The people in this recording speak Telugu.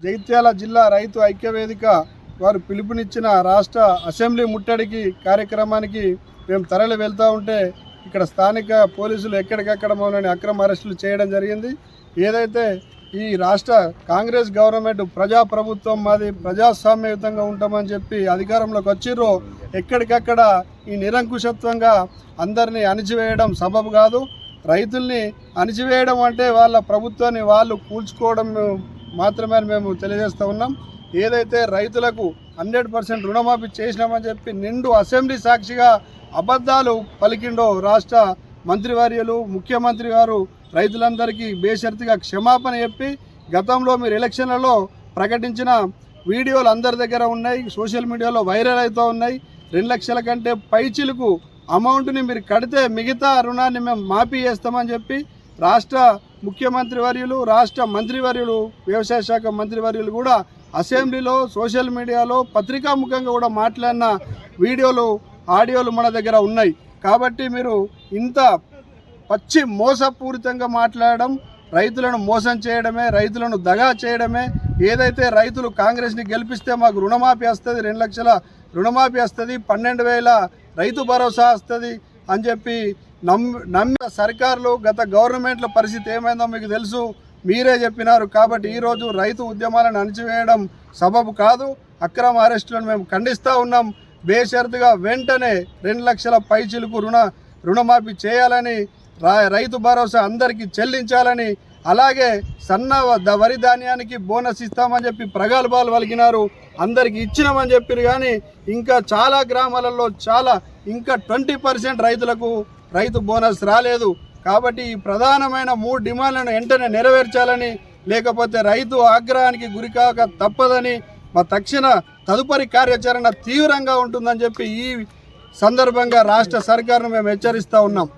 జగిత్యాల జిల్లా రైతు ఐక్యవేదిక వారు పిలుపునిచ్చిన రాష్ట్ర అసెంబ్లీ ముట్టడికి కార్యక్రమానికి మేము తరలి వెళ్తూ ఉంటే ఇక్కడ స్థానిక పోలీసులు ఎక్కడికక్కడ మమ్మల్ని అక్రమ అరెస్టులు చేయడం జరిగింది. ఏదైతే ఈ రాష్ట్ర కాంగ్రెస్ గవర్నమెంట్ ప్రజాప్రభుత్వం మాది ప్రజాస్వామ్యయుతంగా ఉంటామని చెప్పి అధికారంలోకి వచ్చిర్రో ఎక్కడికక్కడ ఈ నిరంకుశత్వంగా అందరినీ అణిచివేయడం సబబు కాదు. రైతుల్ని అణిచివేయడం అంటే వాళ్ళ ప్రభుత్వాన్ని వాళ్ళు కూల్చుకోవడం మాత్రమే మేము తెలియజేస్తూ ఉన్నాం. ఏదైతే రైతులకు 100% రుణమాఫీ చేసినామని చెప్పి నిండు అసెంబ్లీ సాక్షిగా అబద్ధాలు పలికిండో రాష్ట్ర మంత్రివర్యులు ముఖ్యమంత్రి గారు రైతులందరికీ బేషరతుగా క్షమాపణ చెప్పి గతంలో మీరు ఎలక్షన్లలో ప్రకటించిన వీడియోలు అందరి దగ్గర ఉన్నాయి, సోషల్ మీడియాలో వైరల్ అవుతూ ఉన్నాయి. 2 లక్షల కంటే పైచిలకు అమౌంట్ని మీరు కడితే మిగతా రుణాన్ని మేము మాఫీ చేస్తామని చెప్పి రాష్ట్ర ముఖ్యమంత్రి వర్యులు రాష్ట్ర మంత్రివర్యులు వ్యవసాయ శాఖ మంత్రివర్యులు కూడా అసెంబ్లీలో సోషల్ మీడియాలో పత్రికాముఖంగా కూడా మాట్లాడిన వీడియోలు ఆడియోలు మన దగ్గర ఉన్నాయి. కాబట్టి మీరు ఇంత పచ్చి మోసపూరితంగా మాట్లాడడం, రైతులను మోసం చేయడమే, రైతులను దగా చేయడమే. ఏదైతే రైతులు కాంగ్రెస్ని గెలిపిస్తే మాకు రుణమాఫీ వస్తుంది, 2 లక్షల రుణమాఫీ వస్తుంది, 12,000 రైతు భరోసా వస్తుంది అని చెప్పి నమ్మిన సర్కారులు గత గవర్నమెంట్ల పరిస్థితి ఏమైందో మీకు తెలుసు, మీరే చెప్పినారు. కాబట్టి ఈరోజు రైతు ఉద్యమాలను అణచివేయడం సబబు కాదు. అక్రమ అరెస్టులను మేము ఖండిస్తూ ఉన్నాం. బేషరతుగా వెంటనే 2 లక్షల పైచిలకు రుణమాఫీ చేయాలని, రైతు భరోసా అందరికీ చెల్లించాలని, అలాగే సన్న వరి ధాన్యానికి బోనస్ ఇస్తామని చెప్పి ప్రగల్భాలు పలికినారు. అందరికి ఇచ్చినామని చెప్పారు కానీ ఇంకా చాలా గ్రామాలలో ఇంకా 20% రైతులకు రైతు బోనస్ రాలేదు. కాబట్టి ఈ ప్రధానమైన 3 డిమాండ్లను వెంటనే నెరవేర్చాలని, లేకపోతే రైతు ఆగ్రహానికి గురికాక తప్పదని, మా తదుపరి కార్యాచరణ తీవ్రంగా ఉంటుందని చెప్పి ఈ సందర్భంగా రాష్ట్ర సర్కారును మేము హెచ్చరిస్తూ ఉన్నాం.